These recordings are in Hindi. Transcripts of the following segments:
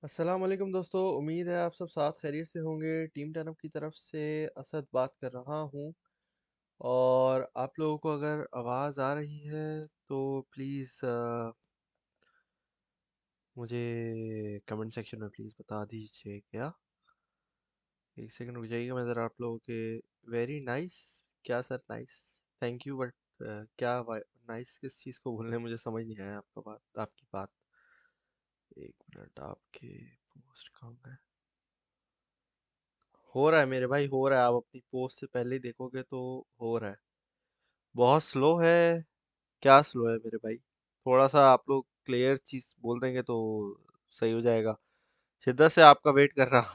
अस्सलाम वालेकुम दोस्तों। उम्मीद है आप सब साथ खैरियत से होंगे। टीम टर्नअप की तरफ से असद बात कर रहा हूँ। और आप लोगों को अगर आवाज़ आ रही है तो प्लीज़ मुझे कमेंट सेक्शन में प्लीज़ बता दीजिए। क्या एक सेकंड रुक जाइएगा, मैं ज़रा आप लोगों के वेरी नाइस। क्या sir nice? Thank you, but क्या नाइस किस चीज़ को बोलने मुझे समझ नहीं आया आपकी बात। एक मिनट, आपके पोस्ट कहाँ है? हो रहा है मेरे भाई, हो रहा है। आप अपनी पोस्ट से पहले ही देखोगे तो हो रहा है। बहुत स्लो है। क्या स्लो है मेरे भाई? थोड़ा सा आप लोग क्लियर चीज बोल देंगे तो सही हो जाएगा। शिद्दत से आपका वेट कर रहा।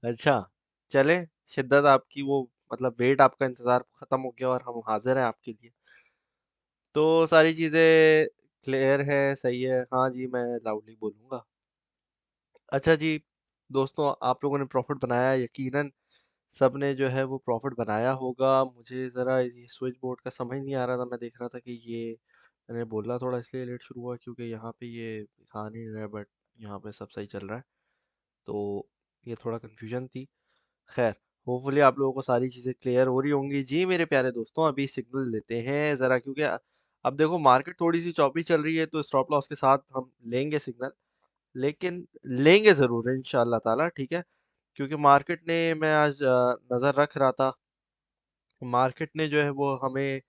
अच्छा, चले। शिद्दत आपकी वो, मतलब वेट आपका, इंतजार खत्म हो गया और हम हाजिर हैं आपके लिए। तो सारी चीजें क्लियर है, सही है। हाँ जी, मैं लाउडली बोलूंगा। अच्छा जी, दोस्तों आप लोगों ने प्रॉफिट बनाया यकीनन। सबने जो है वो प्रॉफिट बनाया होगा। मुझे ज़रा ये स्विच बोर्ड का समझ नहीं आ रहा था। मैं देख रहा था कि ये मैंने बोलना थोड़ा इसलिए लेट शुरू हुआ क्योंकि यहाँ पे ये दिखा नहीं रहा है, बट यहाँ पे सब सही चल रहा है। तो ये थोड़ा कन्फ्यूजन थी। खैर, होपफुली आप लोगों को सारी चीज़ें क्लियर हो रही होंगी। जी मेरे प्यारे दोस्तों, अभी सिग्नल लेते हैं ज़रा, क्योंकि अब देखो मार्केट थोड़ी सी चौपी चल रही है, तो स्टॉप लॉस के साथ हम लेंगे सिग्नल। लेकिन लेंगे ज़रूर इंशाल्लाह ताला, ठीक है। क्योंकि मार्केट ने, मैं आज नज़र रख रहा था, मार्केट ने जो है वो हमें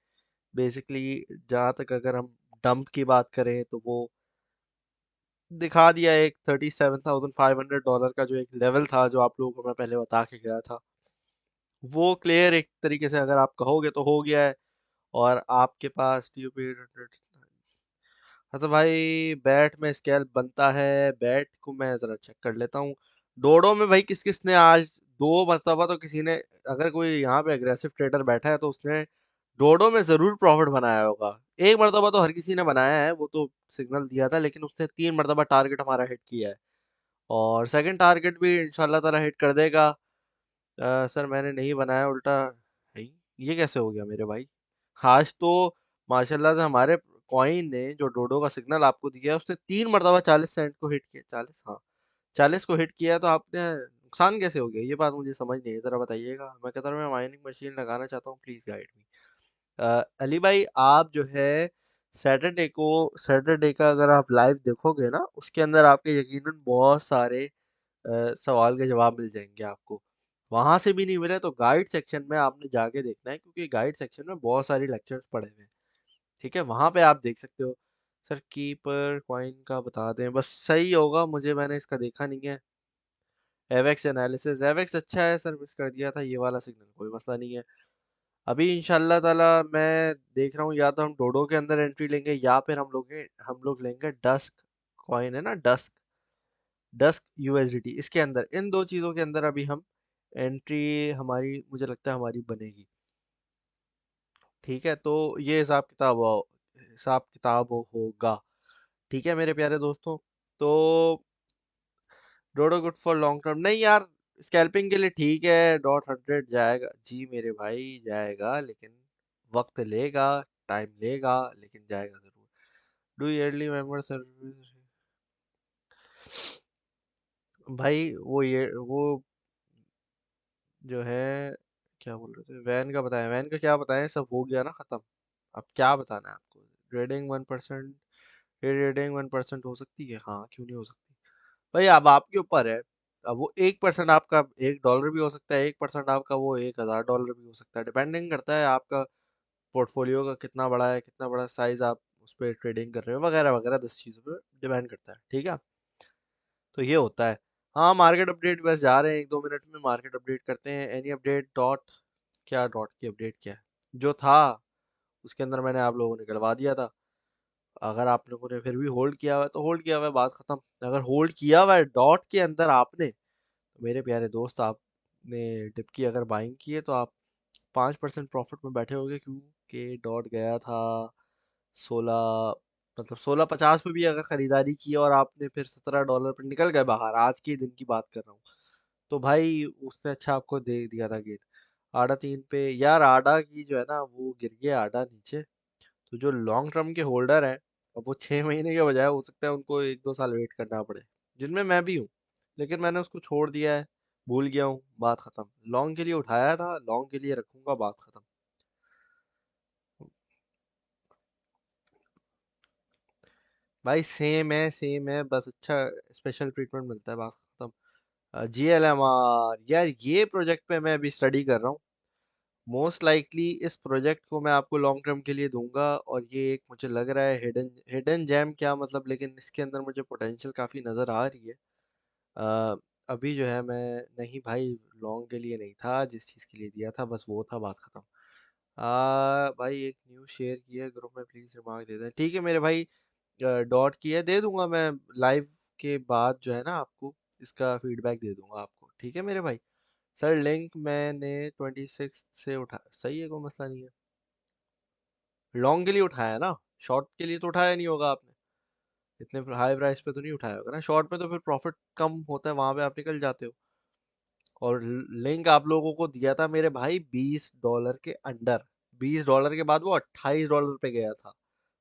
बेसिकली, जहाँ तक अगर हम डंप की बात करें तो वो दिखा दिया। एक $37,500 का जो एक लेवल था, जो आप लोगों को मैं पहले बता के गया था, वो क्लियर एक तरीके से अगर आप कहोगे तो हो गया है। और आपके पास हाँ तो भाई, बैट में स्केल बनता है। बैट को मैं जरा चेक कर लेता हूँ। डोडो में भाई किस किस ने आज दो मरतबा तो किसी ने, अगर कोई यहाँ पे एग्रेसिव ट्रेडर बैठा है तो उसने डोडो में जरूर प्रॉफिट बनाया होगा। एक मरतबा तो हर किसी ने बनाया है, वो तो सिग्नल दिया था, लेकिन उसने 3 मरतबा टारगेट हमारा हिट किया है। और सेकंड टारगेट भी इंशाल्लाह ताला हिट कर देगा। सर मैंने नहीं बनाया उल्टा। नहीं, ये कैसे हो गया मेरे भाई? आज तो माशाल्लाह से हमारे कॉइन ने जो डोडो का सिग्नल आपको दिया है, उसने 3 मरतबा 40 सेंट को हिट किया। 40, हाँ, 40 को हिट किया। तो आपने नुकसान कैसे हो गया? ये बात मुझे समझ नहीं है, जरा बताइएगा। मैं कहता हूँ मैं माइनिंग मशीन लगाना चाहता हूँ, प्लीज गाइड मी। अली भाई, आप जो है सैटरडे का अगर आप लाइव देखोगे ना, उसके अंदर आपके यकीनन बहुत सारे सवाल के जवाब मिल जाएंगे आपको। वहां से भी नहीं मिले तो गाइड सेक्शन में आपने जाके देखना है, क्योंकि गाइड सेक्शन में बहुत सारी लेक्चर्स पड़े हुए हैं। ठीक है, वहां पे आप देख सकते हो। सर कीपर कॉइन का बता दें बस, सही होगा। मुझे, मैंने इसका देखा नहीं है। एवेक्स एनालिसिस, एवेक्स अच्छा है सर, मिस कर दिया था ये वाला सिग्नल, कोई मसला नहीं है। अभी इंशाल्लाह ताला मैं देख रहा हूँ, या तो हम डोडो के अंदर एंट्री लेंगे, या फिर हम लोग लेंगे डस्क कॉइन, है ना, डस्क। डस्क यूएसडीटी, इसके अंदर, इन दो चीजों के अंदर अभी हम एंट्री, हमारी मुझे लगता है हमारी बनेगी। ठीक है, तो ये हिसाब किताब होगा। ठीक है मेरे प्यारे दोस्तों। तो डोडो गुड फॉर लॉन्ग टर्म नहीं यार, स्कैल्पिंग के लिए ठीक है। .100 जाएगा जी मेरे भाई, जाएगा, लेकिन वक्त लेगा, टाइम लेगा, लेकिन जाएगा जरूर। डू ईयरली मेंबर सर्विस भाई, वो जो है, क्या बोल रहे थे, वैन का बताएं। वैन का क्या बताएं, सब हो गया ना खत्म। अब क्या बताना है आपको? रेडिंग 1%, रेडिंग 1% हो सकती है, हाँ क्यों नहीं हो सकती भाई? अब आपके ऊपर है। अब वो 1% आपका $1 भी हो सकता है, 1% आपका वो $1,000 भी हो सकता है। डिपेंडिंग करता है आपका पोर्टफोलियो का कितना बड़ा है, कितना बड़ा साइज आप उस पर ट्रेडिंग कर रहे हो, वगैरह वगैरह 10 चीज़ों पे डिपेंड करता है। ठीक है, तो ये होता है। हाँ, मार्केट अपडेट बस जा रहे हैं, 1-2 मिनट में मार्केट अपडेट करते हैं। एनी अपडेट डॉट, क्या डॉट की अपडेट, क्या है जो था उसके अंदर मैंने आप लोगों को निकलवा दिया था। अगर आप लोगों ने फिर भी होल्ड किया हुआ है तो होल्ड किया हुआ है, बात खत्म। अगर होल्ड किया हुआ है डॉट के अंदर आपने, तो मेरे प्यारे दोस्त, आपने डिप की अगर बाइंग की है तो आप 5% प्रॉफिट में बैठे होगे, क्योंकि डॉट गया था 16, मतलब 16.50 पे भी अगर खरीदारी की और आपने फिर $17 पर निकल गए बाहर, आज के दिन की बात कर रहा हूँ, तो भाई उससे अच्छा आपको दे दिया था गेट। आडा 3 पे यार, आडा की जो है ना वो गिर गया आडा नीचे। तो जो लॉन्ग टर्म के होल्डर हैं, अब वो 6 महीने के बजाय हो सकता है उनको 1-2 साल वेट करना पड़े। जिनमें मैं भी हूँ, लेकिन मैंने उसको छोड़ दिया है, भूल गया हूँ, बात खत्म। लॉन्ग के लिए उठाया था, लॉन्ग के लिए रखूंगा, बात खत्म। भाई सेम है, बस अच्छा स्पेशल ट्रीटमेंट मिलता है, बात खत्म। GLMR यार, ये प्रोजेक्ट पे मैं अभी स्टडी कर रहा हूँ। मोस्ट लाइकली इस प्रोजेक्ट को मैं आपको लॉन्ग टर्म के लिए दूंगा, और ये एक मुझे लग रहा है हिडन हिडन जेम, क्या मतलब, लेकिन इसके अंदर मुझे पोटेंशियल काफ़ी नज़र आ रही है। अ, अभी जो है मैं, नहीं भाई, लॉन्ग के लिए नहीं था, जिस चीज़ के लिए दिया था बस वो था, बात खत्म। भाई एक न्यूज़ शेयर की है ग्रुप में, प्लीज़ रिमार्क दे दें, ठीक है मेरे भाई। डॉट की है, दे दूंगा मैं लाइव के बाद जो है ना, आपको इसका फीडबैक दे दूंगा आपको, ठीक है मेरे भाई। सर लिंक मैंने 26 से उठा, सही है, कोई मसला नहीं है। लॉन्ग के लिए उठाया ना, शॉर्ट के लिए तो उठाया नहीं होगा आपने, इतने हाई प्राइस पे तो नहीं उठाया होगा ना। शॉर्ट में तो फिर प्रॉफिट कम होता है, वहां पे आप निकल जाते हो। और लिंक आप लोगों को दिया था मेरे भाई $20 के अंडर, $20 के बाद वो $28 पे गया था।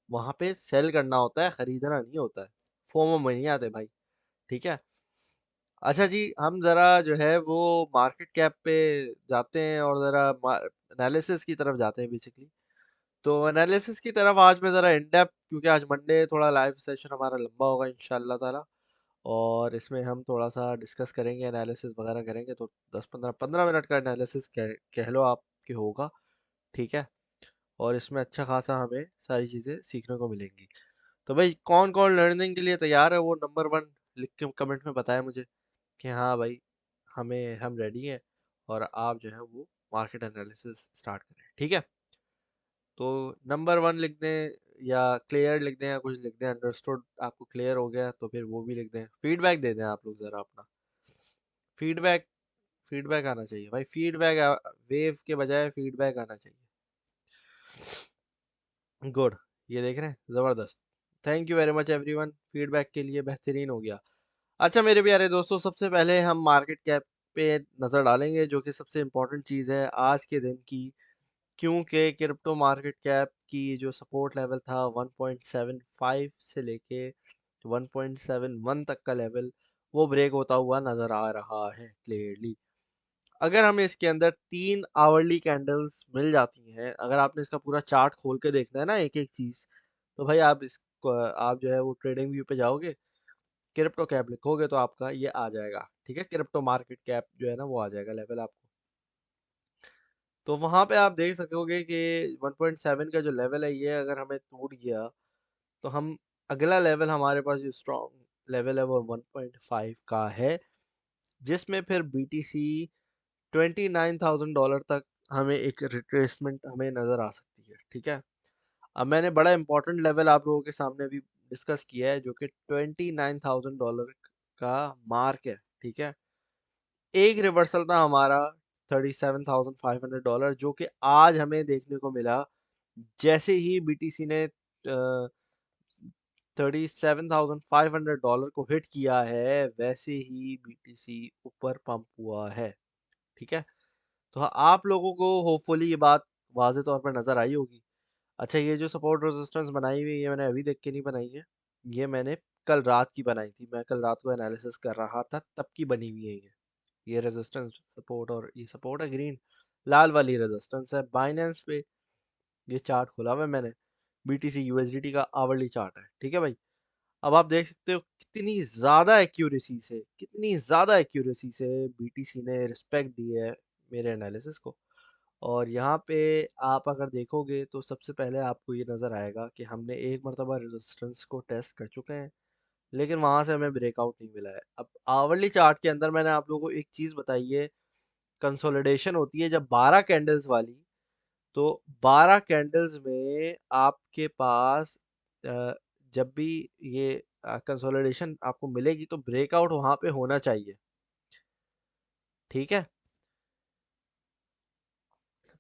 वहां पे सेल करना होता है, खरीदना नहीं होता है। फोमो में नहीं आते भाई, ठीक है। अच्छा जी, हम जरा जो है वो मार्केट कैप पे जाते हैं, और जरा एनालिसिस की तरफ जाते हैं बेसिकली। तो एनालिसिस की तरफ आज मैं ज़रा इन डेप्थ, क्योंकि आज मंडे थोड़ा लाइव सेशन हमारा लंबा होगा इंशाल्लाह ताला, और इसमें हम थोड़ा सा डिस्कस करेंगे, एनालिसिस वगैरह करेंगे, तो 10-15 मिनट का एनालिसिस कह लो आप कि होगा, ठीक है। और इसमें अच्छा खासा हमें सारी चीज़ें सीखने को मिलेंगी। तो भाई कौन कौन लर्निंग के लिए तैयार है, वो नंबर 1 लिख के कमेंट में बताए मुझे कि हाँ भाई, हम रेडी हैं, और आप जो है वो मार्केट एनालिसिस स्टार्ट करें, ठीक है। तो नंबर 1 लिख दें, या क्लियर लिख दें, या कुछ लिख दें, अंडरस्टूड आपको क्लियर हो गया तो फिर वो भी लिख दें। फीडबैक दे दें आप लोग ज़रा अपना, फीडबैक फीडबैक आना चाहिए भाई, फीडबैक, वेव के बजाय फीडबैक आना चाहिए। गुड, ये देख रहे हैं, ज़बरदस्त। Thank you very much everyone, feedback के लिए बेहतरीन हो गया। अच्छा मेरे प्यारे दोस्तों, सबसे पहले हम मार्केट कैप पे नज़र डालेंगे, जो कि सबसे इम्पोर्टेंट चीज़ है आज के दिन की, क्योंकि क्रिप्टो मार्केट कैप की जो सपोर्ट लेवल था 1.75 से लेके 1.71 तक का लेवल, वो ब्रेक होता हुआ नज़र आ रहा है क्लियरली। अगर हमें इसके अंदर 3 आवरली कैंडल्स मिल जाती हैं, अगर आपने इसका पूरा चार्ट खोल के देखना है ना एक एक चीज़, तो भाई आप इसको, आप जो है वो ट्रेडिंग व्यू पे जाओगे, क्रिप्टो कैप लिखोगे तो आपका ये आ जाएगा, ठीक है। क्रिप्टो मार्केट कैप जो है ना वो आ जाएगा लेवल आपको। तो वहां पे आप देख सकोगे कि 1.7 का जो लेवल है, ये अगर हमें टूट गया, तो हम, अगला लेवल हमारे पास जो स्ट्रॉन्ग लेवल है वो 1.5 का है, जिसमें फिर BTC $29,000 तक हमें एक रिट्रेसमेंट हमें नज़र आ सकती है, ठीक है। अब मैंने बड़ा इंपॉर्टेंट लेवल आप लोगों के सामने भी डिस्कस किया है, जो कि $29,000 का मार्क है, ठीक है। एक रिवर्सल था हमारा $37,500, जो कि आज हमें देखने को मिला, जैसे ही BTC ने $37,500 को हिट किया है, वैसे ही BTC ऊपर पंप हुआ है, ठीक है। तो आप लोगों को होपफुली ये बात वाज़े तौर पर नज़र आई होगी। अच्छा, ये जो सपोर्ट रेजिस्टेंस बनाई हुई है, ये मैंने अभी देख के नहीं बनाई है, ये मैंने कल रात की बनाई थी, मैं कल रात को एनालिसिस कर रहा था तब की बनी हुई है ये रेजिस्टेंस सपोर्ट, और ये सपोर्ट है ग्रीन, लाल वाली रेजिस्टेंस है। बाइनेंस पे ये चार्ट खोला हुआ है मैंने, BTC USDT का आवरली चार्ट है, ठीक है भाई। अब आप देख सकते हो कितनी ज़्यादा एक्यूरेसी से BTC ने रिस्पेक्ट दी है मेरे एनालिसिस को। और यहाँ पे आप अगर देखोगे तो सबसे पहले आपको ये नज़र आएगा कि हमने एक मरतबा रेजिस्टेंस को टेस्ट कर चुके हैं, लेकिन वहाँ से हमें ब्रेकआउट नहीं मिला है। अब आवरली चार्ट के अंदर मैंने आप लोगों को एक चीज़ बताई है, कंसोलिडेशन होती है जब 12 कैंडल्स वाली, तो 12 कैंडल्स में आपके पास अ, जब भी ये कंसोलिडेशन आपको मिलेगी, तो ब्रेकआउट वहां पे होना चाहिए, ठीक है।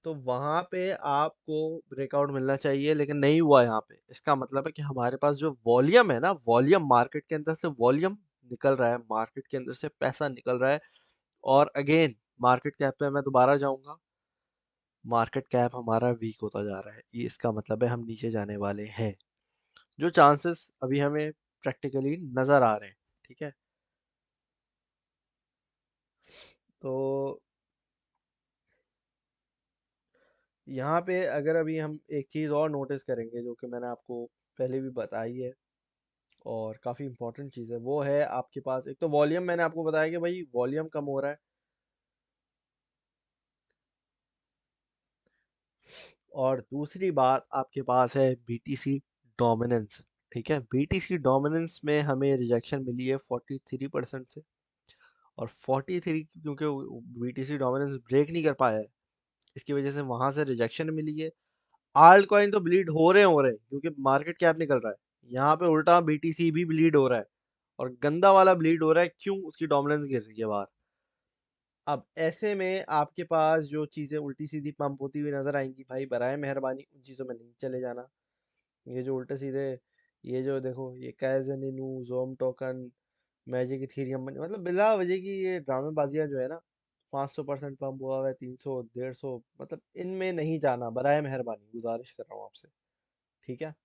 तो वहां पे आपको ब्रेकआउट मिलना चाहिए, लेकिन नहीं हुआ यहाँ पे। इसका मतलब है कि हमारे पास जो वॉल्यूम है ना, वॉल्यूम, मार्केट के अंदर से वॉल्यूम निकल रहा है, मार्केट के अंदर से पैसा निकल रहा है। और अगेन मार्केट कैप पे मैं दोबारा जाऊंगा, मार्केट कैप हमारा वीक होता जा रहा है, ये इसका मतलब है हम नीचे जाने वाले हैं, जो चांसेस अभी हमें प्रैक्टिकली नज़र आ रहे हैं, ठीक है। तो यहाँ पे अगर अभी हम एक चीज़ और नोटिस करेंगे जो कि मैंने आपको पहले भी बताई है और काफ़ी इंपॉर्टेंट चीज़ है, वो है आपके पास एक तो वॉल्यूम। मैंने आपको बताया कि भाई वॉल्यूम कम हो रहा है, और दूसरी बात आपके पास है बीटीसी डोमिनेंस। ठीक है, बीटीसी डोमिनेंस में हमें रिजेक्शन मिली है 43% से, और 43 क्योंकि बीटीसी डोमिनेंस ब्रेक नहीं कर पाया है, इसकी वजह से वहां से रिजेक्शन मिली है। आल्ट कॉइन तो ब्लीड हो रहे हैं क्योंकि मार्केट कैप निकल रहा है। यहाँ पे उल्टा बीटीसी भी ब्लीड हो रहा है, और गंदा वाला ब्लीड हो रहा है। क्यों? उसकी डोमिनेंस गिर रही है बाहर। अब ऐसे में आपके पास जो चीज़ें उल्टी सीधी पंप होती हुई नजर आएंगी, भाई बराए मेहरबानी उन चीज़ों में नहीं चले जाना। ये जो उल्टे सीधे, ये जो देखो, ये कैज़न इनू, जोम टोकन, मैजिक इथीरियम, मतलब बिला वजह की ये ड्रामेबाजियां जो है ना, 500% पंप हुआ हुआ है, 300, 150, मतलब इनमें नहीं जाना, बराए मेहरबानी गुजारिश कर रहा हूँ आपसे। ठीक है,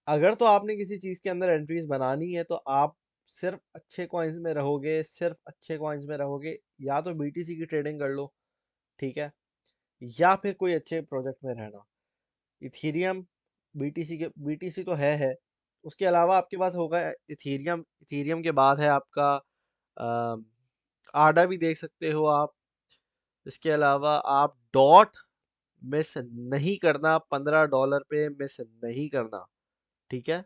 अगर तो आपने किसी चीज के अंदर एंट्रीज बनानी है तो आप सिर्फ अच्छे कॉइन्स में रहोगे, सिर्फ अच्छे कॉइन्स में रहोगे, या तो बीटीसी की ट्रेडिंग कर लो, ठीक है, या फिर कोई अच्छे प्रोजेक्ट में रहना। इथीरियम, बीटीसी तो है, उसके अलावा आपके पास होगा इथीरियम। इथीरियम के बाद है आपका आडा भी देख सकते हो आप। इसके अलावा आप डॉट मिस नहीं करना, $15 पे मिस नहीं करना। ठीक है,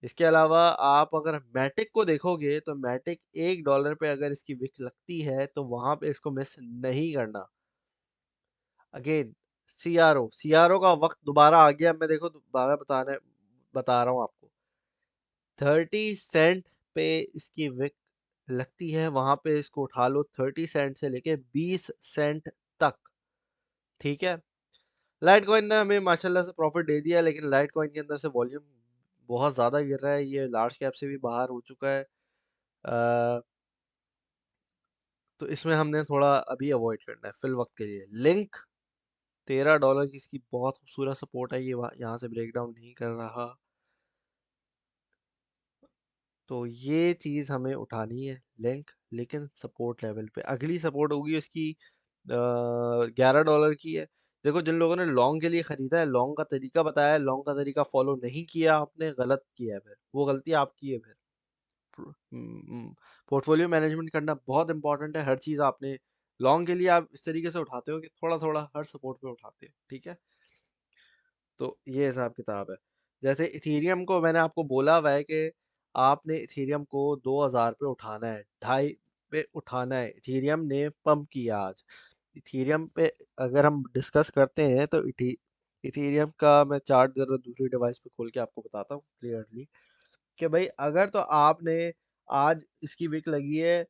इसके अलावा आप अगर मैटिक को देखोगे तो मैटिक $1 पे अगर इसकी विक लगती है तो वहां पे इसको मिस नहीं करना। अगेन, सीआरओ का वक्त दोबारा आ गया। मैं देखो दोबारा बता रहा हूँ आपको। 30 सेंट पे इसकी विक लगती है, वहां पे इसको उठा लो 30 सेंट से लेके 20 सेंट तक। ठीक है, लाइट कॉइन ने हमें माशाल्लाह से प्रॉफिट दे दिया, लेकिन लाइट कॉइन के अंदर से वॉल्यूम बहुत ज़्यादा गिर रहा है, ये लार्ज कैप से भी बाहर हो चुका है। तो इसमें हमने थोड़ा अभी अवॉइड करना है फिल वक्त के लिए। लिंक $13 की इसकी बहुत खूबसूरत सपोर्ट है, ये यहाँ से ब्रेक डाउन नहीं कर रहा, तो ये चीज़ हमें उठानी है लिंक, लेकिन सपोर्ट लेवल पे। अगली सपोर्ट होगी इसकी $11 की है। देखो, जिन लोगों ने लॉन्ग के लिए खरीदा है, लॉन्ग का तरीका बताया है, लॉन्ग का तरीका फॉलो नहीं किया आपने, गलत किया है, फिर वो गलती आपकी है। फिर पोर्टफोलियो मैनेजमेंट करना बहुत इंपॉर्टेंट है। हर चीज़ आपने लॉन्ग के लिए आप इस तरीके से उठाते हो कि थोड़ा थोड़ा हर सपोर्ट पे उठाते हो। ठीक है, तो ये हिसाब किताब है। जैसे इथीरियम को मैंने आपको बोला हुआ है कि आपने इथीरियम को 2000 पे उठाना है, ढाई पे उठाना है। इथीरियम ने पंप किया आज। इथीरियम पे अगर हम डिस्कस करते हैं तो इथीरियम का मैं चार्ट जरा दूसरी डिवाइस पे खोल के आपको बताता हूँ क्लियरली कि भाई अगर तो आपने आज इसकी विक लगी है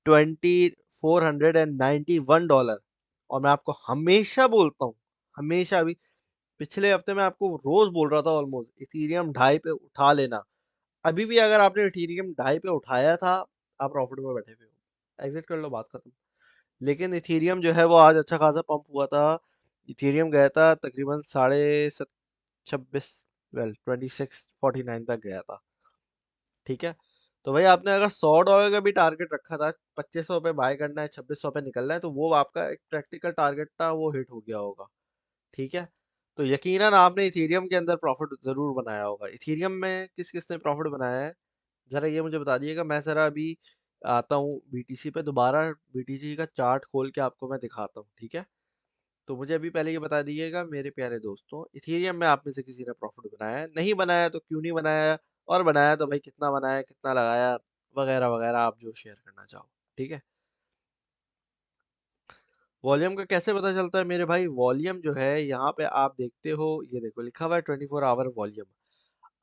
2491 डॉलर, और मैं आपको हमेशा बोलता हूँ, हमेशा भी, पिछले हफ्ते मैं आपको रोज बोल रहा था ऑलमोस्ट, इथीरियम ढाई पे उठा लेना। अभी भी अगर आपने इथीरियम ढाई पे उठाया था, आप प्रॉफिट में बैठे हुए हो, एग्जिट कर लो, बात खत्म। लेकिन इथीरियम जो है वो आज अच्छा खासा पंप हुआ था। इथीरियम गया था तकरीबन 26, वेल 2649 तक गया था। ठीक है, तो भाई आपने अगर $100 का भी टारगेट रखा था, 2500 पे बाय करना है, 2600 पे निकलना है, तो वो आपका एक प्रैक्टिकल टारगेट था, वो हिट हो गया होगा। ठीक है, तो यकीनन आपने इथीरियम के अंदर प्रॉफिट जरूर बनाया होगा। इथीरियम में किस किस ने प्रॉफिट बनाया है, जरा ये मुझे बता दिएगा। मैं जरा अभी आता हूँ बीटीसी पे दोबारा, बीटीसी का चार्ट खोल के आपको मैं दिखाता हूँ। ठीक है, तो मुझे अभी पहले ये बता दीजिएगा मेरे प्यारे दोस्तों, इथीरियम में आप में से किसी ने प्रॉफिट बनाया है? नहीं बनाया तो क्यों नहीं बनाया, और बनाया तो भाई कितना बनाया, कितना लगाया, वगैरह वगैरह, आप जो शेयर करना चाहो। ठीक है, वॉल्यूम का कैसे पता चलता है मेरे भाई? वॉल्यूम जो है यहाँ पे आप देखते हो, ये देखो लिखा हुआ है 24 आवर वॉल्यूम।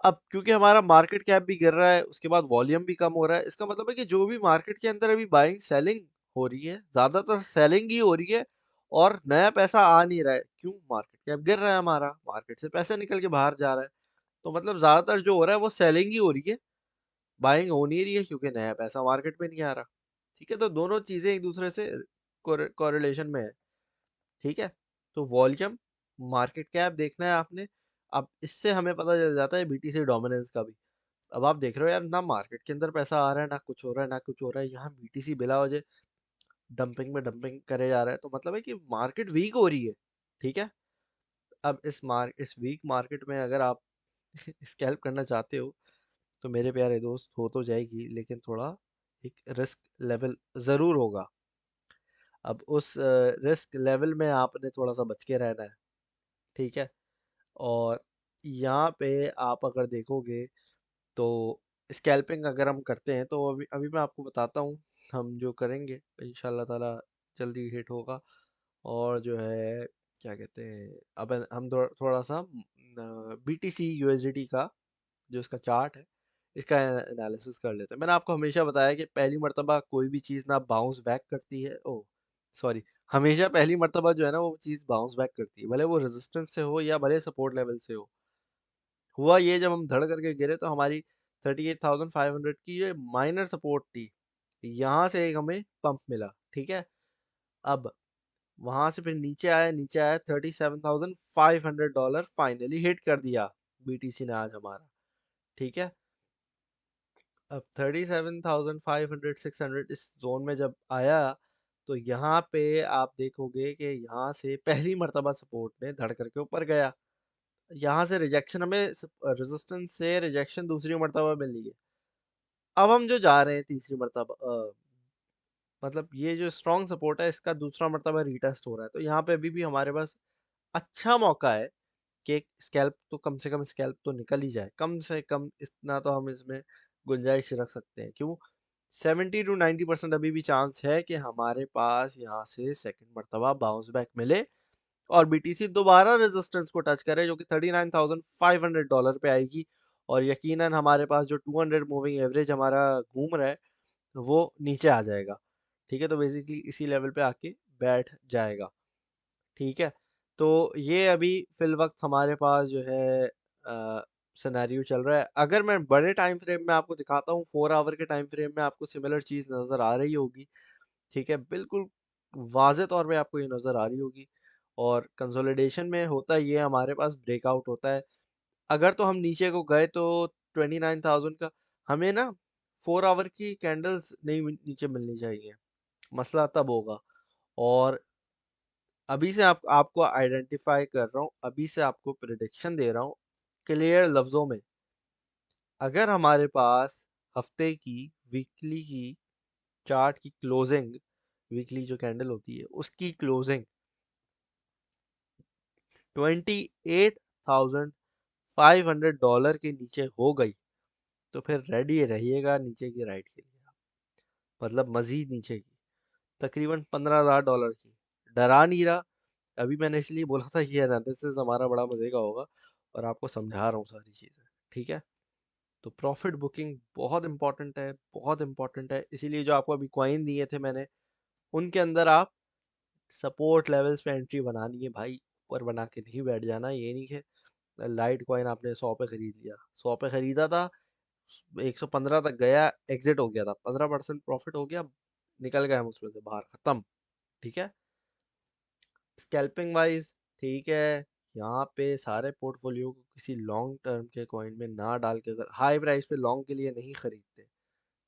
अब क्योंकि हमारा मार्केट कैप भी गिर रहा है, उसके बाद वॉल्यूम भी कम हो रहा है, इसका मतलब है कि जो भी मार्केट के अंदर अभी बाइंग सेलिंग हो रही है, ज्यादातर सेलिंग ही हो रही है, और नया पैसा आ नहीं रहा है। क्यों? मार्केट कैप गिर रहा है, हमारा मार्केट से पैसा निकल के बाहर जा रहा है। तो मतलब ज्यादातर जो हो रहा है वो सेलिंग ही हो रही है, बाइंग हो नहीं रही है, क्योंकि नया पैसा मार्केट में नहीं आ रहा। ठीक है, तो दोनों चीजें एक दूसरे से कोरिलेशन में है। ठीक है, तो वॉल्यूम, मार्केट कैप देखना है आपने। अब इससे हमें पता चल जाता है बीटीसी डोमिनेंस का भी। अब आप देख रहे हो यार, ना मार्केट के अंदर पैसा आ रहा है, ना कुछ हो रहा है, ना कुछ हो रहा है, यहाँ बीटीसी बिला वजह डंपिंग में डंपिंग करे जा रहा है, तो मतलब है कि मार्केट वीक हो रही है। ठीक है। अब इस वीक मार्केट में अगर आप स्कैल्प करना चाहते हो, तो मेरे प्यारे दोस्त हो तो जाएगी, लेकिन थोड़ा एक रिस्क लेवल ज़रूर होगा। अब उस रिस्क लेवल में आपने थोड़ा सा बच के रहना है। ठीक है। और यहाँ पे आप अगर देखोगे, तो स्कैल्पिंग अगर हम करते हैं, तो अभी अभी मैं आपको बताता हूँ हम जो करेंगे, इंशाल्लाह ताला जल्दी हिट होगा। और जो है क्या कहते हैं, अब हम थोड़ा सा बीटीसी यूएसडीटी का जो इसका चार्ट है, इसका एनालिसिस कर लेते हैं। मैंने आपको हमेशा बताया कि पहली मर्तबा कोई भी चीज़ ना बाउंस बैक करती है, ओ सॉरी, हमेशा पहली मर्तबा जो है ना वो चीज़ बाउंस बैक करती है, भले वो रेजिस्टेंस से हो या भले सपोर्ट लेवल से हो। हुआ ये, जब हम धड़ करके गिरे तो हमारी 38,500 की ये माइनर सपोर्ट थी, यहाँ से एक हमें पंप मिला। ठीक है। अब वहां से फिर नीचे आया $37,500 फाइनली हिट कर दिया बीटीसी ने आज हमारा। ठीक है। अब 37,500 600 इस जोन में जब आया, तो यहाँ पे आप देखोगे कि यहाँ से पहली मर्तबा सपोर्ट ने धड़ करके ऊपर गया। यहाँ से रिजेक्शन, हमें रेजिस्टेंस से रिजेक्शन दूसरी मर्तबा मिली है। अब हम जो जा रहे हैं तीसरी मर्तबा, मतलब ये जो स्ट्रॉन्ग सपोर्ट है इसका दूसरा मर्तबा रीटेस्ट हो रहा है, तो यहाँ पे अभी भी हमारे पास अच्छा मौका है कि एक स्कैल्प तो, कम से कम स्कैल्प तो निकल ही जाए, कम से कम इतना तो हम इसमें गुंजाइश रख सकते हैं। क्यों? 70 to 90% अभी भी चांस है कि हमारे पास यहाँ से सेकंड मर्तबा बाउंस बैक मिले और बीटीसी दोबारा रेजिस्टेंस को टच करे, जो कि $39,500 पे आएगी। और यकीनन हमारे पास जो 200 मूविंग एवरेज हमारा घूम रहा है, वो नीचे आ जाएगा। ठीक है। तो बेसिकली इसी लेवल पे आके बैठ जाएगा। ठीक है। तो ये अभी फिल वक्त हमारे पास जो है सिनेरियो चल रहा है। अगर मैं बड़े टाइम फ्रेम में आपको दिखाता हूँ, 4 आवर के टाइम फ्रेम में आपको सिमिलर चीज़ नज़र आ रही होगी। ठीक है। बिल्कुल वाज़े तौर पे आपको ये नज़र आ रही होगी। और कंसोलिडेशन में होता ये है, हमारे पास ब्रेकआउट होता है। अगर तो हम नीचे को गए तो 29,000 का हमें ना 4 आवर की कैंडल्स नहीं नीचे मिलनी चाहिए, मसला तब होगा। और अभी से आपको आइडेंटिफाई कर रहा हूँ, अभी से आपको प्रिडिक्शन दे रहा हूँ क्लियर लफ्जों में। अगर हमारे पास हफ्ते की, वीकली की चार्ट की क्लोजिंग, वीकली जो कैंडल होती है उसकी क्लोजिंग 28,500 के नीचे हो गई, तो फिर रेडी रहिएगा नीचे की राइट के लिए, मतलब मजीद नीचे की तकरीबन $15,000 की। डरा नहीं रहा, अभी मैंने इसलिए बोला था ये एनालिसिस हमारा बड़ा मजे का होगा, और आपको समझा रहा हूँ सारी चीज़ें। ठीक है। तो प्रॉफिट बुकिंग बहुत इंपॉर्टेंट है, बहुत इंपॉर्टेंट है। इसीलिए जो आपको अभी कॉइन दिए थे मैंने, उनके अंदर आप सपोर्ट लेवल्स पे एंट्री बनानी है भाई, ऊपर बना के नहीं बैठ जाना। ये नहीं कि लाइट कॉइन आपने 100 पे खरीद लिया, 100 पे खरीदा था, 115 तक गया, एग्जिट हो गया था, 15% प्रॉफिट हो गया, निकल गए हम उसमें से बाहर, खत्म। ठीक है। स्कैल्पिंग वाइज ठीक है, यहाँ पे सारे पोर्टफोलियो को किसी लॉन्ग टर्म के कॉइन में ना डाल के, अगर हाई प्राइस पे लॉन्ग के लिए नहीं खरीदते।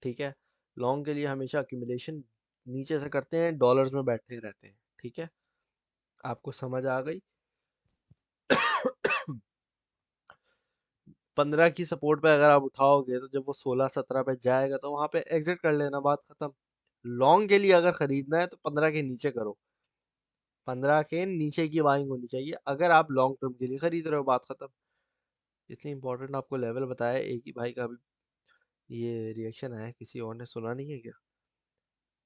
ठीक है। लॉन्ग के लिए हमेशा अक्यूमुलेशन नीचे से करते हैं, डॉलर्स में बैठे रहते हैं। ठीक है। आपको समझ आ गई? 15 की सपोर्ट पे अगर आप उठाओगे, तो जब वो 16-17 पे जाएगा तो वहां पे एग्जिट कर लेना, बात खत्म। लॉन्ग के लिए अगर खरीदना है तो 15 के नीचे करो, 15 के नीचे की बाइंग होनी चाहिए अगर आप लॉन्ग टर्म के लिए खरीद रहे हो, बात खत्म। इतनी इंपॉर्टेंट आपको लेवल बताया, एक ही भाई का अभी ये रिएक्शन आया, किसी और ने सुना नहीं है क्या?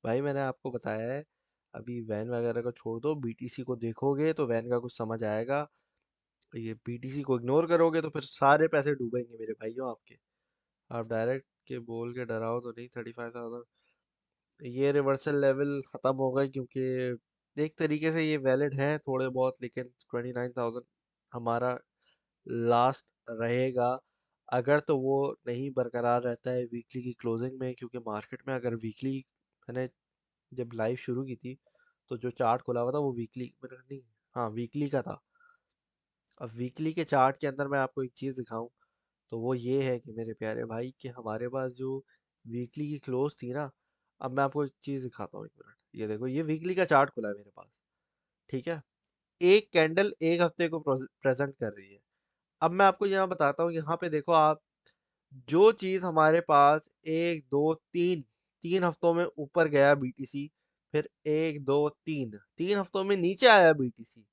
भाई मैंने आपको बताया है, अभी वैन वगैरह को छोड़ दो, बीटीसी को देखोगे तो वैन का कुछ समझ आएगा। ये बीटीसी को इग्नोर करोगे तो फिर सारे पैसे डूबेंगे मेरे भाइयों आपके। आप डायरेक्ट के बोल के डराओ तो नहीं, 35,000 ये रिवर्सल लेवल ख़त्म हो गए, क्योंकि एक तरीके से ये वैलिड हैं थोड़े बहुत, लेकिन 29,000 हमारा लास्ट रहेगा। अगर तो वो नहीं बरकरार रहता है वीकली की क्लोजिंग में, क्योंकि मार्केट में अगर वीकली, मैंने जब लाइव शुरू की थी तो जो चार्ट खुला हुआ था वो वीकली नहीं, हाँ वीकली का था। अब वीकली के चार्ट के अंदर मैं आपको एक चीज़ दिखाऊं, तो वो ये है कि मेरे प्यारे भाई कि हमारे पास जो वीकली की क्लोज थी ना, अब मैं आपको एक चीज दिखाता हूँ, एक मिनट। ये देखो, ये वीकली का चार्ट खुला है मेरे पास, ठीक है। एक कैंडल एक हफ्ते को प्रेजेंट कर रही है। अब मैं आपको यहाँ बताता हूँ, यहाँ पे देखो आप, जो चीज हमारे पास एक दो तीन तीन हफ्तों में ऊपर गया बीटीसी, फिर एक दो तीन तीन हफ्तों में नीचे आया बीटीसी,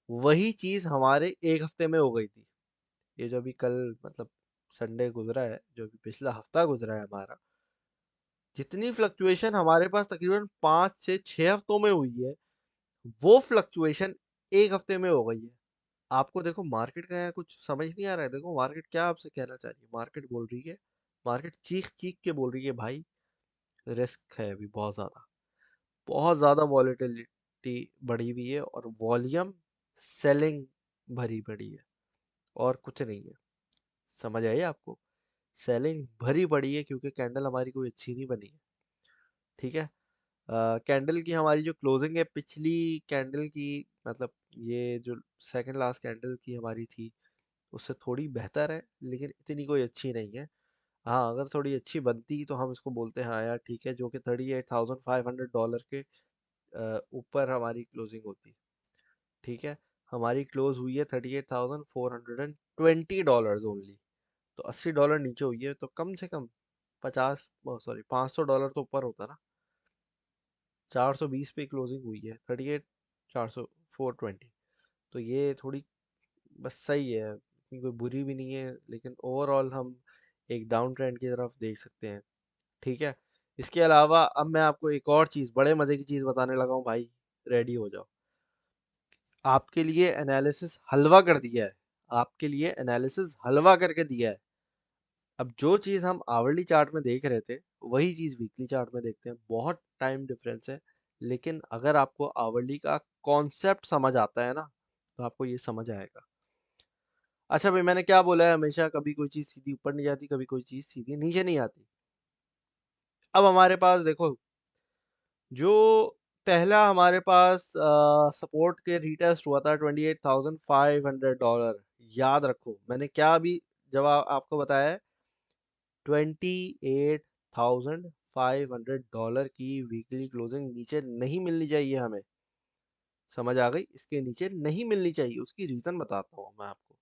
वही चीज हमारे एक हफ्ते में हो गई थी। ये जो अभी कल, मतलब संडे गुजरा है, जो अभी पिछला हफ्ता गुजरा है हमारा, जितनी फ्लक्चुएशन हमारे पास तकरीबन 5 से 6 हफ्तों में हुई है, वो फ्लक्चुएशन एक हफ्ते में हो गई है। आपको देखो मार्केट का यहाँ कुछ समझ नहीं आ रहा है। देखो मार्केट क्या आपसे कहना चाह रही है। मार्केट बोल रही है, मार्केट चीख चीख के बोल रही है, भाई रिस्क है अभी बहुत ज्यादा वॉलेटिलिटी बढ़ी हुई है, और वॉल्यूम सेलिंग भरी पड़ी है, और कुछ नहीं है। समझ आई आपको? सेलिंग भरी पड़ी है क्योंकि कैंडल हमारी कोई अच्छी नहीं बनी है, ठीक है। कैंडल की हमारी जो क्लोजिंग है पिछली कैंडल की, मतलब ये जो सेकंड लास्ट कैंडल की हमारी थी, उससे थोड़ी बेहतर है, लेकिन इतनी कोई अच्छी नहीं है। हाँ, अगर थोड़ी अच्छी बनती तो हम इसको बोलते हैं हाँ यार ठीक है, जो कि $38,500 के ऊपर हमारी क्लोजिंग होती, ठीक है। हमारी क्लोज हुई है $38,420 ओनली। तो $80 नीचे हुई है, तो कम से कम 500 डॉलर तो ऊपर होता ना। 420 पे क्लोजिंग हुई है, 38, 400, 420। तो ये थोड़ी बस सही है, इतनी कोई बुरी भी नहीं है, लेकिन ओवरऑल हम एक डाउन ट्रेंड की तरफ देख सकते हैं, ठीक है। इसके अलावा अब मैं आपको एक और चीज़, बड़े मज़े की चीज़ बताने लगा हूँ भाई, रेडी हो जाओ। आपके लिए एनालिसिस हलवा कर दिया है, आपके लिए एनालिसिस हलवा करके दिया है। अब जो चीज़ हम आवरली चार्ट में देख रहे थे, वही चीज़ वीकली चार्ट में देखते हैं। बहुत टाइम डिफरेंस है, लेकिन अगर आपको आवरली का कॉन्सेप्ट समझ आता है ना, तो आपको ये समझ आएगा। अच्छा भाई, मैंने क्या बोला है, हमेशा कभी कोई चीज़ सीधी ऊपर नहीं जाती, कभी कोई चीज़ सीधी नीचे नहीं आती। अब हमारे पास देखो, जो पहला हमारे पास सपोर्ट के रीटेस्ट हुआ था $28,500। याद रखो मैंने क्या अभी जवाब आपको बताया है, $28,500 की वीकली क्लोजिंग नीचे नहीं मिलनी चाहिए हमें। समझ आ गई? इसके नीचे नहीं मिलनी चाहिए। उसकी रीजन बताता हूँ मैं आपको।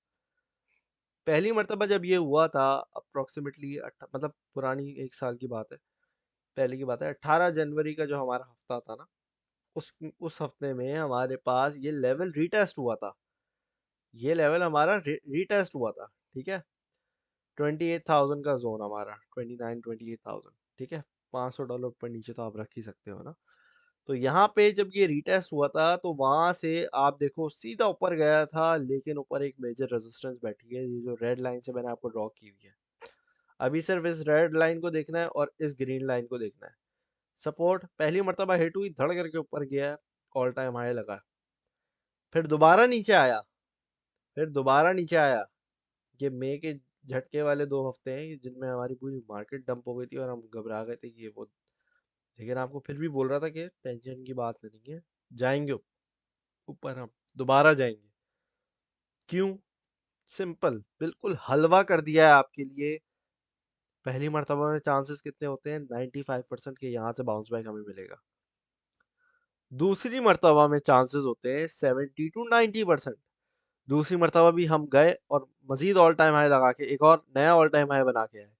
पहली मर्तबा जब ये हुआ था, अप्रोक्सीमेटली, मतलब पुरानी 1 साल की बात है, पहले की बात है, 18 जनवरी का जो हमारा हफ्ता था ना, उस हफ्ते में हमारे पास ये लेवल रीटेस्ट हुआ था। ये लेवल हमारा रीटेस्ट हुआ था, ठीक है। 28,000 का जोन हमारा, 28,000, ठीक है। $500 ऊपर नीचे तो आप रख ही सकते हो ना। तो यहाँ पे जब ये रीटेस्ट हुआ था, तो वहां से आप देखो सीधा ऊपर गया था, लेकिन ऊपर एक मेजर रेजिस्टेंस बैठी है, ये जो रेड लाइन से मैंने आपको ड्रॉ की हुई है। अभी सिर्फ इस रेड लाइन को देखना है और इस ग्रीन लाइन को देखना है। सपोर्ट पहली मर्तबा हिट हुई, धड़ करके ऊपर गया, ऑल टाइम हाई लगा, फिर दोबारा नीचे आया, फिर दोबारा नीचे आया। ये मई के झटके वाले 2 हफ्ते हैं जिनमें हमारी पूरी मार्केट डंप हो गई थी और हम घबरा गए थे कि ये वो। लेकिन आपको फिर भी बोल रहा था कि टेंशन की बात नहीं है, जाएंगे ऊपर, हम दोबारा जाएंगे। क्यों? सिंपल, बिल्कुल हलवा कर दिया है आपके लिए। पहली मर्तबा में चांसेस कितने होते हैं? 95% के यहाँ से बाउंस बैक हमें मिलेगा। दूसरी मर्तबा में चांसेस होते हैं 70 to 90%। दूसरी मर्तबा भी हम गए और मजीद ऑल टाइम हाई लगा के एक और नया ऑल टाइम हाई बना के आए।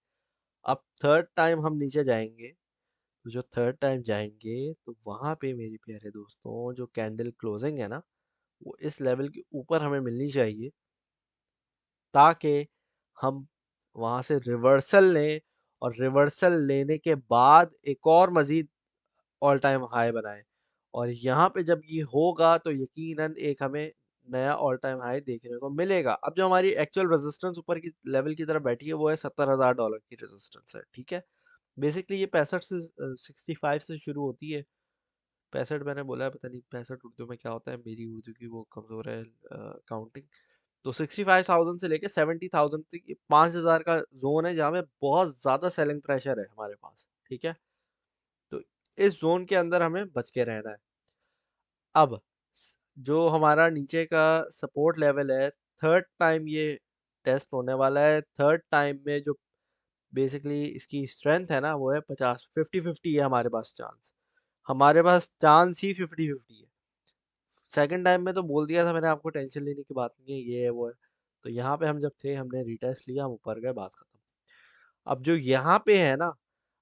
अब थर्ड टाइम हम नीचे जाएंगे, तो जो थर्ड टाइम जाएंगे, तो वहां पे मेरे प्यारे दोस्तों, जो कैंडल क्लोजिंग है ना, वो इस लेवल के ऊपर हमें मिलनी चाहिए, ताकि हम वहां से रिवर्सल लें, और रिवर्सल लेने के बाद एक और मजीद ऑल टाइम हाई बनाए। और यहाँ पे जब ये होगा, तो यकीनन एक हमें नया ऑल टाइम हाई देखने को मिलेगा। अब जो हमारी एक्चुअल रेजिस्टेंस ऊपर की लेवल की तरफ बैठी है, वो है $70,000 की रेजिस्टेंस है, ठीक है। बेसिकली ये 65 से 65 से शुरू होती है। 65 मैंने बोला है, पता नहीं 65 उर्दू में क्या होता है, मेरी उर्दू की वो कमजोर है काउंटिंग। तो 65,000 से लेके 70,000 तक ये 5,000 का जोन है, जहाँ में बहुत ज्यादा सेलिंग प्रेशर है हमारे पास, ठीक है। तो इस जोन के अंदर हमें बच के रहना है। अब जो हमारा नीचे का सपोर्ट लेवल है, थर्ड टाइम ये टेस्ट होने वाला है थर्ड टाइम में। जो बेसिकली इसकी स्ट्रेंथ है ना, वो है 50-50 है हमारे पास चांस। हमारे पास चांस ही 50-50 है। सेकंड टाइम में तो बोल दिया था मैंने आपको, टेंशन लेने की बात नहीं है, ये है वो है। तो यहाँ पे हम जब थे, हमने रीटेस्ट लिया, हम ऊपर गए, बात खत्म। अब जो यहाँ पे है ना,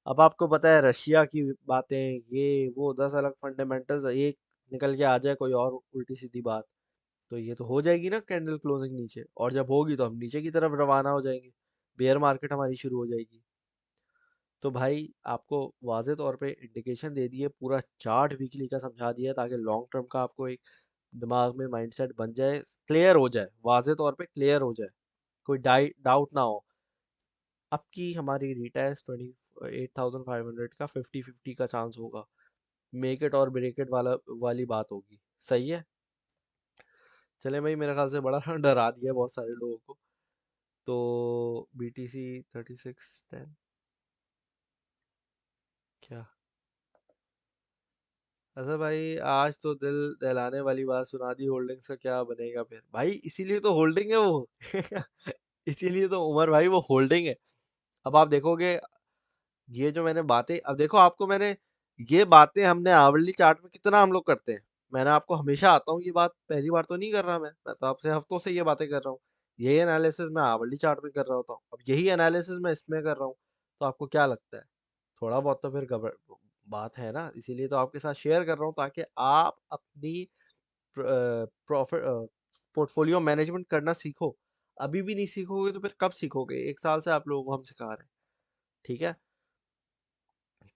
अब आपको पता है रशिया की बातें, ये वो 10 अलग फंडामेंटल्स, एक निकल के आ जाए कोई और उल्टी सीधी बात, तो ये तो हो जाएगी ना कैंडल क्लोजिंग नीचे, और जब होगी तो हम नीचे की तरफ रवाना हो जाएंगे, बेयर मार्केट हमारी शुरू हो जाएगी। तो भाई आपको वाज़ेह तौर पे इंडिकेशन दे दिए, पूरा चार्ट वीकली का समझा दिया, ताकि लॉन्ग टर्म का आपको एक दिमाग में माइंडसेट बन जाए, क्लियर हो जाए, वाज़ेह तौर पे क्लियर हो जाए, कोई डाउट ना हो। अब की हमारी रिटेस्ट 28,500 का 50-50 का चांस होगा, मेक इट और ब्रेक इट वाली बात होगी। सही है। चले भाई, मेरे ख्याल से बड़ा डरा दिया बहुत सारे लोगों को। तो BTC 3610 क्या? अच्छा भाई, आज तो दिल दहलाने वाली बात सुना दी, होल्डिंग्स का क्या बनेगा फिर भाई? इसीलिए तो होल्डिंग है वो। इसीलिए तो उमर भाई वो होल्डिंग है। अब आप देखोगे, ये जो मैंने बातें, अब देखो आपको मैंने, ये बातें हमने आवरली चार्ट में कितना हम लोग करते हैं। मैंने आपको हमेशा आता हूँ, ये बात पहली बार तो नहीं कर रहा, मैं तो आपसे हफ्तों से ये बातें कर रहा हूँ। यही एनालिसिस मैं आवरली चार्ट में कर रहा होता हूँ, अब यही एनालिसिस मैं इसमें कर रहा हूँ। तो आपको क्या लगता है? थोड़ा बहुत तो फिर बात है ना, इसीलिए तो आपके साथ शेयर कर रहा हूँ, ताकि आप अपनी प्रॉफिट पोर्टफोलियो मैनेजमेंट करना सीखो। अभी भी नहीं सीखोगे तो फिर कब सीखोगे? 1 साल से आप लोगों को हम सिखा रहे हैं। ठीक है।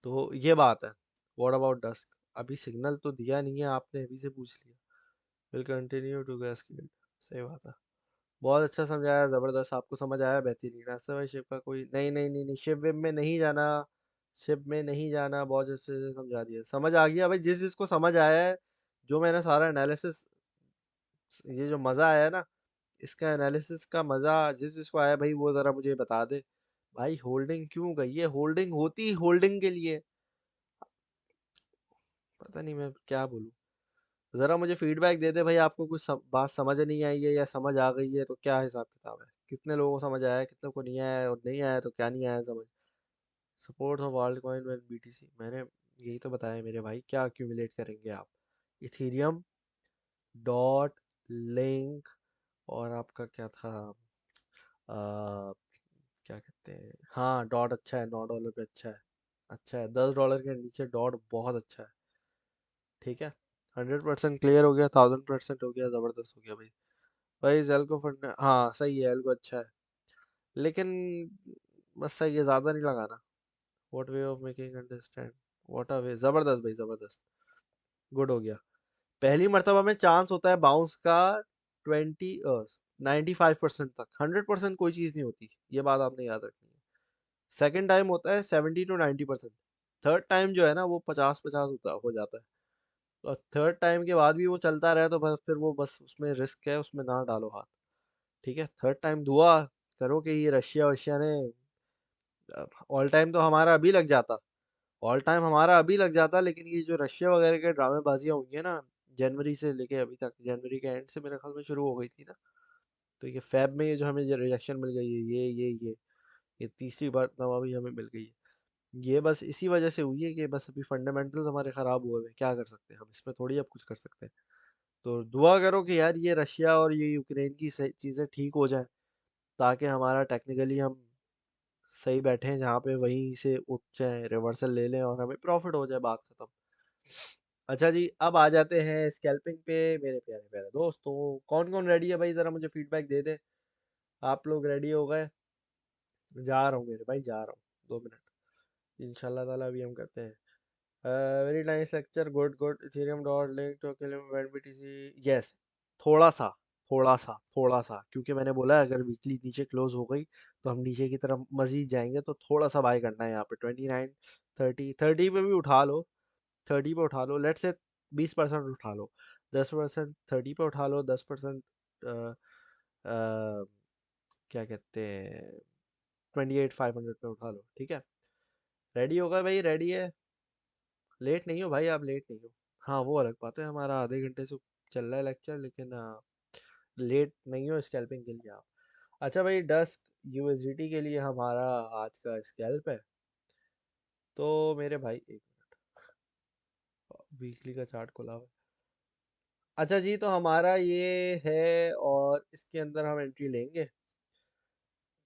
तो ये बात है। What about Dusk? अभी सिग्नल तो दिया नहीं है आपने, अभी से पूछ लिया। Will continue to cascade. सही बात है। बहुत अच्छा समझाया, जबरदस्त, आपको समझ आया, बेहतरीन। ऐसा भाई शिप का कोई नहीं, नहीं नहीं नहीं, शिप वेब में नहीं जाना, शिप में नहीं जाना, बहुत अच्छे से समझा दिया, समझ आ गया भाई। जिस जिसको समझ आया है, जो मैंने सारा एनालिसिस, ये जो मजा आया है ना, इसका एनालिसिस का मजा जिस जिसको आया भाई, वो जरा मुझे बता दे। भाई होल्डिंग क्यों गई है? होल्डिंग होती होल्डिंग के लिए, पता नहीं मैं क्या बोलूं। जरा मुझे फीडबैक दे दे भाई, आपको कुछ बात समझ नहीं आई है या समझ आ गई है, तो क्या हिसाब किताब है? कितने लोगों को समझ आया है, कितने को नहीं आया है, और नहीं आया तो क्या नहीं आया समझ। Support of world coin and BTC, मैंने यही तो बताया मेरे भाई। क्या अक्यूमुलेट करेंगे आप? इथेरियम, डॉट, लिंक, और आपका क्या था, क्या कहते हैं, हाँ डॉट अच्छा है, $9 पे अच्छा है। अच्छा है, $10 के नीचे डॉट बहुत अच्छा है। ठीक है। 100% क्लियर हो गया, 1000% हो गया, जबरदस्त हो गया भाई। भाई जेल को फंड, हाँ सही है, एल को अच्छा है, लेकिन बस सही है, ज्यादा नहीं लगाना। What way of making understand, what a way, जबरदस्त भाई जबरदस्त, गुड हो गया। पहली मर्तबा में चांस होता है बाउंस का 95% तक, 100% कोई चीज नहीं होती, ये बात आपने याद रखनी है। सेकंड टाइम होता है 70 to 90%। थर्ड टाइम जो है ना, वो 50-50 होता हो जाता है। और थर्ड टाइम के बाद भी वो चलता रहे तो बस फिर वो, बस उसमें रिस्क है, उसमें ना डालो हाथ। ठीक है। थर्ड टाइम दुआ करो कि ये रशिया वशिया ने, ऑल टाइम तो हमारा अभी लग जाता, ऑल टाइम हमारा अभी लग जाता, लेकिन ये जो रशिया वगैरह के ड्रामेबाजियां हुई है ना, जनवरी से लेके अभी तक, जनवरी के एंड से मेरे ख्याल में शुरू हो गई थी ना, तो ये फेब में ये जो हमें रिएक्शन मिल गई है, ये तीसरी बार दवा भी हमें मिल गई है। ये बस इसी वजह से हुई है कि बस अभी फंडामेंटल्स हमारे खराब हुए हैं, क्या कर सकते हैं हम इसमें, थोड़ी अब कुछ कर सकते हैं। तो दुआ करो कि यार ये रशिया और ये यूक्रेन की चीज़ें ठीक हो जाए, ताकि हमारा टेक्निकली हम सही बैठे हैं जहाँ पे, वहीं से उठ जाए, रिवर्सल ले लें और हमें प्रॉफिट हो जाए, बात खत्म। अच्छा जी, अब आ जाते हैं स्कैल्पिंग पे। मेरे प्यारे प्यारे दोस्तों, कौन कौन रेडी है भाई, जरा मुझे फीडबैक दे दे। आप लोग रेडी हो गए? जा रहा हूँ मेरे भाई, जा रहा हूँ, 2 मिनट, इंशाल्लाह ताला अभी हम करते हैं। Very nice lecture, good good, Ethereum dot link to BTC, yes. थोड़ा सा, थोड़ा सा, क्योंकि मैंने बोला अगर वीकली नीचे क्लोज हो गई तो हम नीचे की तरफ मजीद जाएंगे, तो थोड़ा सा बाय करना है यहाँ पे। 29, 30 पे भी उठा लो, 30 पे उठा लो, लेट्स से 20% उठा लो, 10%, 30 पे उठा लो, 10%, क्या कहते हैं, 28,500 पे उठा लो। ठीक है। रेडी होगा भाई? रेडी है? लेट नहीं हो भाई, आप लेट नहीं हो। हाँ वो अलग बात है, हमारा आधे घंटे से चल रहा है लेक्चर, लेकिन लेट नहीं हो स्कैल्पिंग के लिए आप। अच्छा भाई, डस्क यूएसडीटी के लिए हमारा आज का स्कैल्प है। तो मेरे भाई एक वीकली का चार्ट खुला हुआ है। अच्छा जी, तो हमारा ये है और इसके अंदर हम एंट्री लेंगे।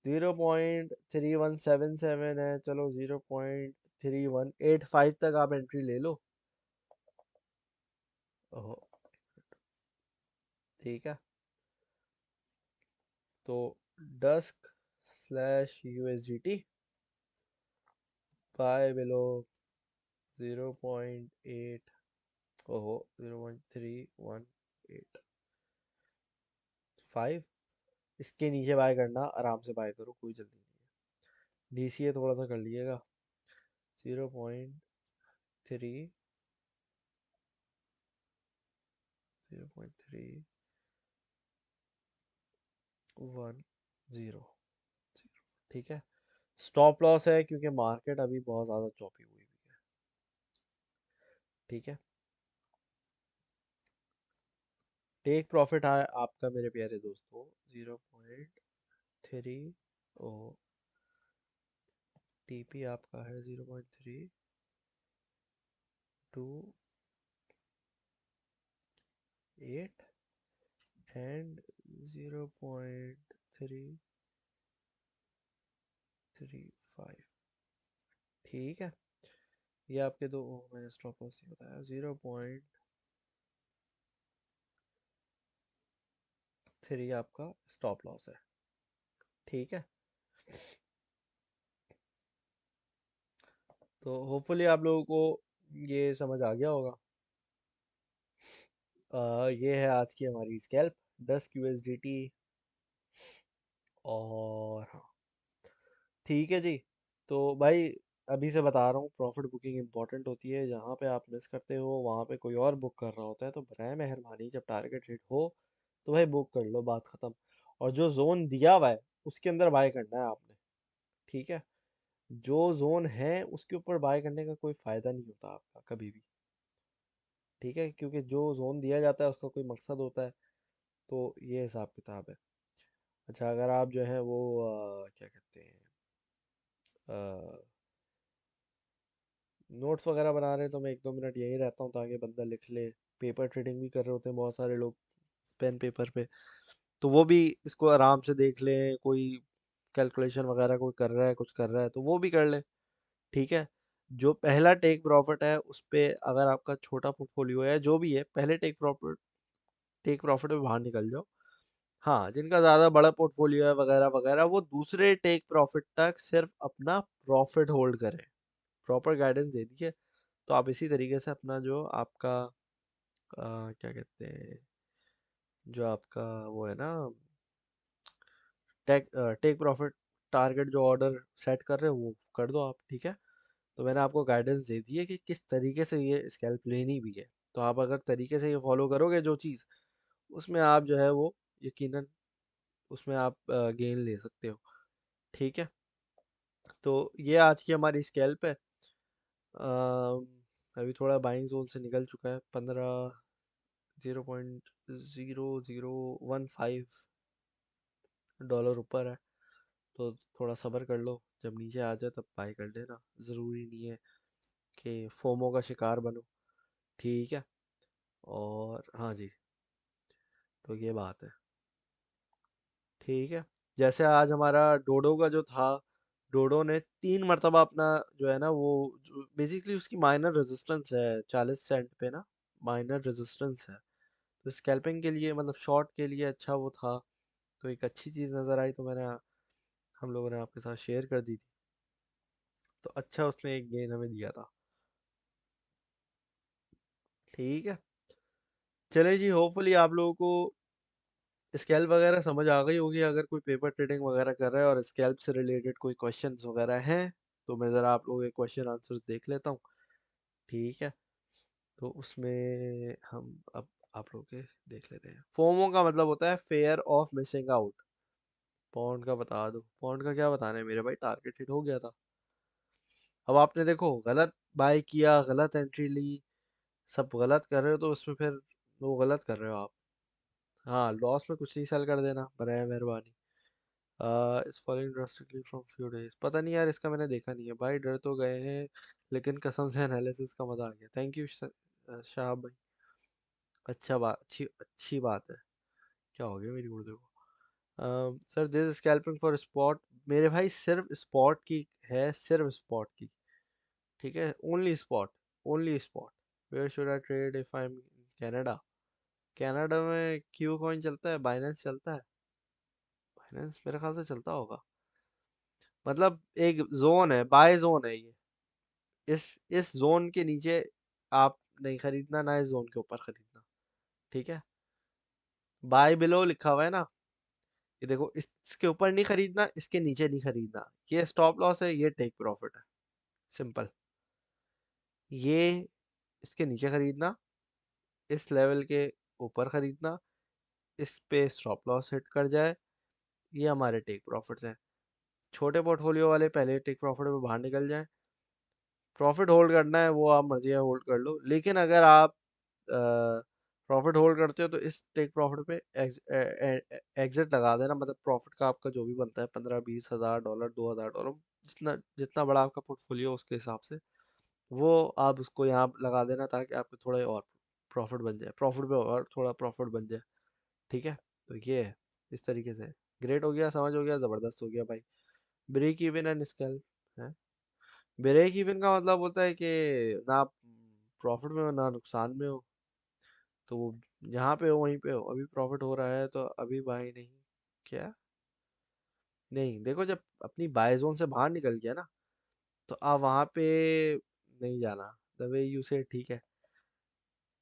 0.3177 है, चलो 0.3185 तक आप एंट्री ले लो। ओहो, ठीक है। तो Dusk slash USDT buy below 0.8, ओहो 0.3185। इसके नीचे बाय करना, आराम से बाय करो, कोई जल्दी नहीं है। डीसीए थोड़ा सा कर लीजिएगा। 0.3, 0.310, ठीक है। स्टॉप लॉस है क्योंकि मार्केट अभी बहुत ज़्यादा चॉपी हुई हुई है। ठीक है। टेक प्रॉफिट है आपका मेरे प्यारे दोस्तों 0.3, ओ टीपी आपका है 0.328 एंड 0.335। ठीक है। ये आपके दो, मैंने स्टॉप लॉस ही बताया, 0.3 आपका स्टॉप लॉस है। ठीक है। तो होपफुली आप लोगों को ये समझ आ गया होगा। ये है आज की हमारी स्कैल्प, 10 USDT। और हाँ, ठीक है जी। तो भाई, अभी से बता रहा हूँ, प्रॉफिट बुकिंग इंपॉर्टेंट होती है। जहाँ पे आप मिस करते हो वहाँ पे कोई और बुक कर रहा होता है, तो बराए मेहरबानी जब टारगेट हिट हो तो भाई बुक कर लो, बात खत्म। और जो जोन दिया हुआ है उसके अंदर बाय करना है आपने। ठीक है। जो जोन है उसके ऊपर बाय करने का कोई फायदा नहीं होता आपका कभी भी। ठीक है, क्योंकि जो जोन दिया जाता है उसका कोई मकसद होता है। तो ये हिसाब किताब है। अच्छा, अगर आप जो है वो क्या कहते हैं, नोट्स वगैरह बना रहे हैं, तो मैं 1-2 मिनट यहीं रहता हूँ ताकि बंदा लिख ले। पेपर ट्रेडिंग भी कर रहे होते हैं बहुत सारे लोग पेन पेपर पे, तो वो भी इसको आराम से देख लें। कोई कैलकुलेशन वगैरह कोई कर रहा है, कुछ कर रहा है, तो वो भी कर ले। ठीक है। जो पहला टेक प्रॉफिट है उस पे अगर आपका छोटा पोर्टफोलियो है, जो भी है, पहले टेक प्रॉफिट में बाहर निकल जाओ। हाँ, जिनका ज़्यादा बड़ा पोर्टफोलियो है वगैरह वगैरह, वो दूसरे टेक प्रॉफिट तक सिर्फ अपना प्रॉफिट होल्ड करें। प्रॉपर गाइडेंस दे दी है। तो आप इसी तरीके से अपना जो आपका क्या कहते हैं, जो आपका वो है ना, टेक प्रॉफिट टारगेट जो ऑर्डर सेट कर रहे हो वो कर दो आप। ठीक है। तो मैंने आपको गाइडेंस दे दी है कि किस तरीके से ये स्कैल्प लेनी भी है। तो आप अगर तरीके से ये फॉलो करोगे जो चीज़, उसमें आप जो है वो यकीनन उसमें आप गेन ले सकते हो। ठीक है। तो ये आज की हमारी स्कैल्प है। अम, अभी थोड़ा बाइंग जोन से निकल चुका है। 0.0015 डॉलर ऊपर है। तो थोड़ा सब्र कर लो, जब नीचे आ जाए तब बाय कर लेना। ज़रूरी नहीं है कि फोमो का शिकार बनो। ठीक है। और हाँ जी, तो ये बात है। ठीक है। जैसे आज हमारा डोडो का जो था, डोडो ने 3 मरतबा अपना जो है ना वो, बेसिकली उसकी माइनर रेजिस्टेंस है 40 सेंट पे ना, माइनर रेजिस्टेंस है। तो स्कैल्पिंग के लिए, मतलब शॉर्ट के लिए अच्छा वो था। तो एक अच्छी चीज़ नज़र आई, तो मैंने हम लोगों ने आपके साथ शेयर कर दी थी। तो अच्छा, उसने एक गेन हमें दिया था। ठीक है। चले जी, होपफुली आप लोगों को स्कैल्प वगैरह समझ आ गई होगी। अगर कोई पेपर ट्रेडिंग वगैरह कर रहा है और स्कैल्प से रिलेटेड कोई क्वेश्चंस वगैरह हैं, तो मैं ज़रा आप लोगों के क्वेश्चन आंसर्स देख लेता हूँ। ठीक है। तो उसमें हम अब आप लोग के देख लेते हैं। फोमो का मतलब होता है fair of missing out. Pond का बता दो। पॉन्ड का क्या बताना है मेरे भाई, टारगेट हिट हो गया था। अब आपने देखो गलत बाय किया, गलत एंट्री ली, सब गलत कर रहे हो, तो उसमें फिर वो गलत कर रहे हो आप। हाँ, लॉस में कुछ नहीं सेल कर देना, बराए मेहरबानी। It's following drastically from few days. पता नहीं यार, इसका मैंने देखा नहीं है भाई। डर तो गए हैं, लेकिन कसम से एनालिसिस का मजा आ गया। थैंक यू शाह भाई। अच्छा बात, अच्छी अच्छी बात है। क्या हो गया मेरी उर्दू को? Sir this scalping for spot. मेरे भाई सिर्फ स्पॉट की है, सिर्फ स्पॉट की। ठीक है, only spot, only spot. Where should I trade if I am Canada? Canada में क्यू कॉइन चलता है, बाइनेंस चलता है। बाइनेंस मेरे ख्याल से चलता होगा। मतलब एक जोन है, बाय जोन है ये। इस जोन के नीचे आप नहीं खरीदना, ना इस जोन के ऊपर खरीदना। ठीक है, बाय बिलो लिखा हुआ है ना। ये देखो, इसके ऊपर नहीं खरीदना, इसके नीचे नहीं खरीदना। ये स्टॉप लॉस है, ये टेक प्रॉफिट है। सिंपल। ये इसके नीचे खरीदना, इस लेवल के ऊपर खरीदना। इस पे स्टॉप लॉस हिट कर जाए, ये हमारे टेक प्रॉफिट्स हैं। छोटे पोर्टफोलियो वाले पहले टेक प्रॉफिट में बाहर निकल जाएं। प्रॉफिट होल्ड करना है वो आप मर्जी है, होल्ड कर लो। लेकिन अगर आप प्रॉफिट होल्ड करते हो तो इस टेक प्रॉफिट पे एग्जिट लगा देना। मतलब प्रॉफिट का आपका जो भी बनता है, 15-20 हज़ार डॉलर, 2 हज़ार डॉलर, जितना जितना बड़ा आपका पोर्टफोलियो उसके हिसाब से, वो आप उसको यहाँ लगा देना, ताकि आपको थोड़ा और प्रॉफिट बन जाए, प्रॉफिट पे और थोड़ा प्रॉफिट बन जाए। ठीक है, तो ये है इस तरीके से। ग्रेट हो गया, समझ हो गया, ज़बरदस्त हो गया भाई। ब्रेक इवन एंड स्केल है। ब्रेक इवन का मतलब होता है कि ना आप प्रॉफिट में हो ना नुकसान में हो। तो वो जहाँ पे हो वहीं पे हो। अभी प्रॉफिट हो रहा है तो अभी बाय नहीं। क्या? नहीं, देखो, जब अपनी बाय जोन से बाहर निकल गया ना, तो आप वहाँ पे नहीं जाना। द वे यू से, ठीक है,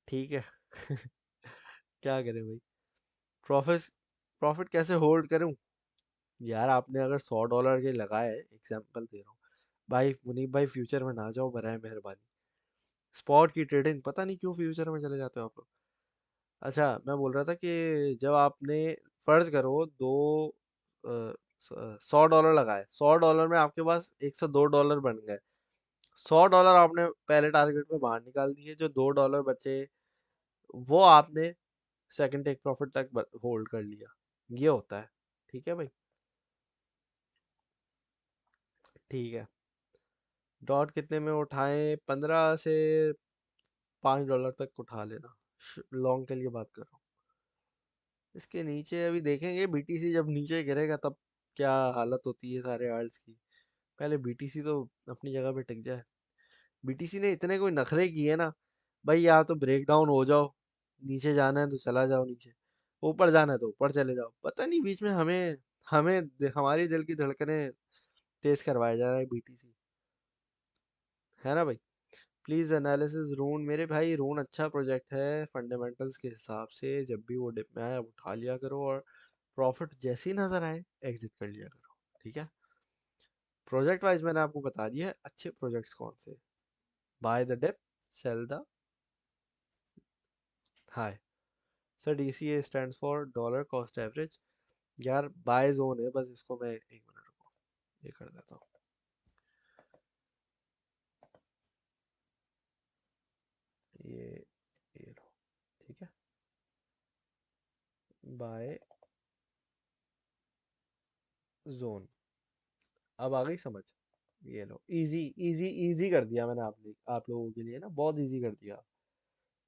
ठीक है। क्या करें भाई? प्रॉफिट प्रॉफिट कैसे होल्ड करूं? यार आपने अगर $100 के लगाए, एग्जांपल दे रहा हूँ भाई, मुनीब भाई फ्यूचर में ना जाओ, बराए मेहरबानी। स्पॉट की ट्रेडिंग पता नहीं क्यों फ्यूचर में चले जाते हो आप लोग। अच्छा, मैं बोल रहा था कि जब आपने, फर्ज करो, दो $100 लगाए, $100 में आपके पास $102 बन गए। $100 आपने पहले टारगेट में बाहर निकाल दिए, जो $2 बचे वो आपने सेकंड टेक प्रॉफिट तक होल्ड कर लिया। ये होता है। ठीक है भाई, ठीक है। डॉट कितने में उठाएं? 15 से $5 तक उठा लेना। लॉन्ग के लिए बात कर रहा हूँ। इसके नीचे अभी देखेंगे, बीटीसी जब नीचे गिरेगा तब क्या हालत होती है सारे आल्ट्स की। पहले बीटीसी तो अपनी जगह पे टिक जाए। बीटीसी ने इतने कोई नखरे किए ना भाई, या तो ब्रेक डाउन हो जाओ, नीचे जाना है तो चला जाओ नीचे, ऊपर जाना है तो ऊपर चले जाओ। पता नहीं बीच में हमें हमें हमारी दिल की धड़कनें तेज करवाया जा रहा है बीटीसी। है ना भाई? प्लीज एनालिसिस रून। मेरे भाई रून अच्छा प्रोजेक्ट है फंडामेंटल्स के हिसाब से। जब भी वो डिप में आए आप उठा लिया करो, और प्रॉफिट जैसी नजर आए एग्जिट कर लिया करो। ठीक है, प्रोजेक्ट वाइज मैंने आपको बता दिया है अच्छे प्रोजेक्ट्स कौन से। Buy the dip, sell the high. Sir DCA stands for dollar cost average. यार बाय जोन है, बस इसको मैं 1 मिनट रुको, ये कर देता हूँ। ये लो, ठीक है, बाय जोन। अब आ गई समझ? ये लो, इजी इजी इजी कर दिया मैंने आप लोगों के लिए ना, बहुत इजी कर दिया।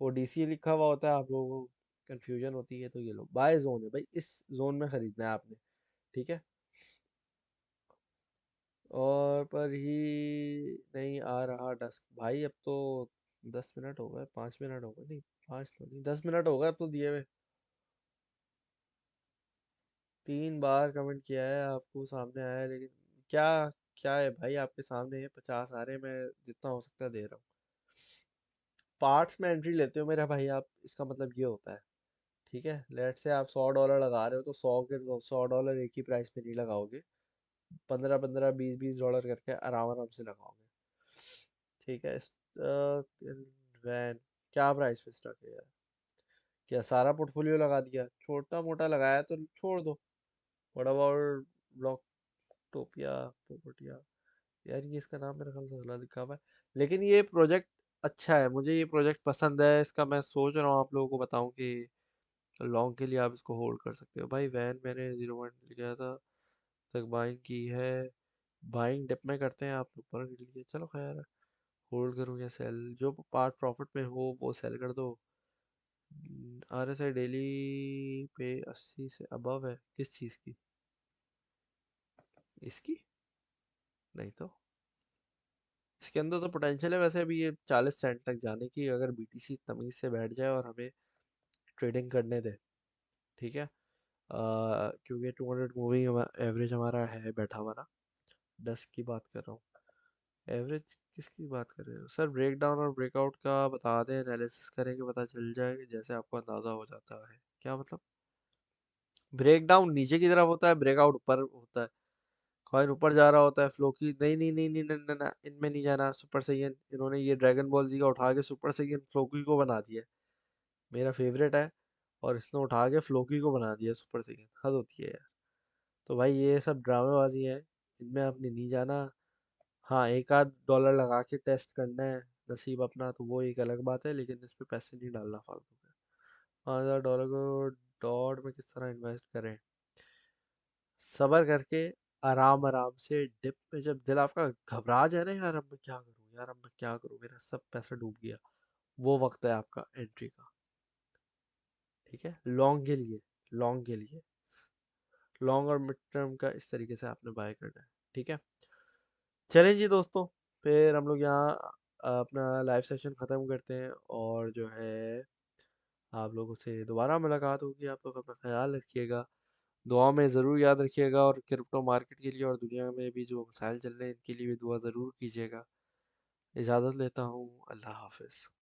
वो डीसीए लिखा हुआ होता है, आप लोगों को कंफ्यूजन होती है। तो ये लो, बाय जोन है भाई, इस जोन में खरीदना है आपने। ठीक है, और पर ही नहीं आ रहा डस्क भाई। अब तो 10 मिनट हो गए, 5 मिनट हो गए, नहीं 5 तो नहीं, 10 मिनट हो गए अब तो दिए हुए। 3 बार कमेंट किया है, आपको सामने आया है, लेकिन क्या? क्या है भाई, आपके सामने है, 50 आ रहे हैं, मैं जितना हो सकता है दे रहा हूँ। पार्ट्स में एंट्री लेते हो मेरा भाई आप, इसका मतलब ये होता है। ठीक है, लेट से आप $100 लगा रहे हो तो 100 एक ही प्राइस पे नहीं लगाओगे। 15-15, 20-20 डॉलर करके आराम आराम से लगाओगे। ठीक है। वैन क्या प्राइस पे स्टक है यार? क्या सारा पोर्टफोलियो लगा दिया? छोटा मोटा लगाया तो छोड़ दो। व्हाट अबाउट ब्लॉक टोपिया पोपटिया? यार ये इसका नाम मेरे ख्याल से गलत लिखा हुआ है, लेकिन ये प्रोजेक्ट अच्छा है, मुझे ये प्रोजेक्ट पसंद है। इसका मैं सोच रहा हूँ आप लोगों को बताऊं कि लॉन्ग के लिए आप इसको होल्ड कर सकते हो भाई। वैन मैंने 01 लिया था, तक बाइंग की है। बाइंग डिप में करते हैं, आप ऊपर के लिए चलो खैर। होल्ड करूँ या सेल, जो पार्ट प्रॉफिट में हो वो सेल कर दो। RSI डेली पे 80 से अबव है, किस चीज़ की? इसकी? नहीं तो। इसके अंदर तो पोटेंशियल है वैसे अभी ये 40 सेंट तक जाने की, अगर BTC तमीज से बैठ जाए और हमें ट्रेडिंग करने दे। ठीक है। क्योंकि 200 मूविंग एवरेज हमारा है बैठा हुआ ना। 10 की बात कर रहा हूँ। एवरेज किसकी बात कर रहे हो सर? ब्रेकडाउन और ब्रेकआउट का बता दें, एनालिसिस करेंगे पता चल जाएगा, जैसे आपको अंदाज़ा हो जाता है। क्या मतलब? ब्रेकडाउन नीचे की तरफ होता है, ब्रेकआउट ऊपर होता है। कॉइन ऊपर जा रहा होता है, फ्लो की नहीं नहीं नहीं नहीं नहीं, नहीं, नहीं इनमें नहीं जाना। सुपर सैयन इन्होंने ये ड्रैगन बॉल जी का उठा के सुपर सैयन फ्लोकी को बना दिया है। मेरा फेवरेट है, और इसने उठा के फ्लोकी को बना दिया सुपर सैयन। हद होती है यार। तो भाई ये सब ड्रामेबाजी है, इनमें आपने नहीं जाना। हाँ, एक आध डॉलर लगा के टेस्ट करना है नसीब अपना, तो वो एक अलग बात है, लेकिन इस पे पैसे नहीं डालना फालतू के। 5,000 डॉलर को डॉट में किस तरह इन्वेस्ट करें? सबर करके, आराम आराम से डिप में, जब दिल आपका घबरा जाए ना, यार अब मैं क्या करूं, यार अब मैं क्या करूं, मेरा सब पैसा डूब गया, वो वक्त है आपका एंट्री का। ठीक है, लॉन्ग के लिए। लॉन्ग के लिए, लॉन्ग और मिड टर्म का इस तरीके से आपने बाय करना है। ठीक है। चलें जी दोस्तों, फिर हम लोग यहाँ अपना लाइव सेशन ख़त्म करते हैं, और जो है आप लोगों से दोबारा मुलाकात होगी। आप लोग अपना ख्याल रखिएगा, दुआ में ज़रूर याद रखिएगा, और क्रिप्टो मार्केट के लिए और दुनिया में भी जो मसाइल चल रहे हैं इनके लिए भी दुआ ज़रूर कीजिएगा। इजाज़त लेता हूँ, अल्लाह हाफ़िज़।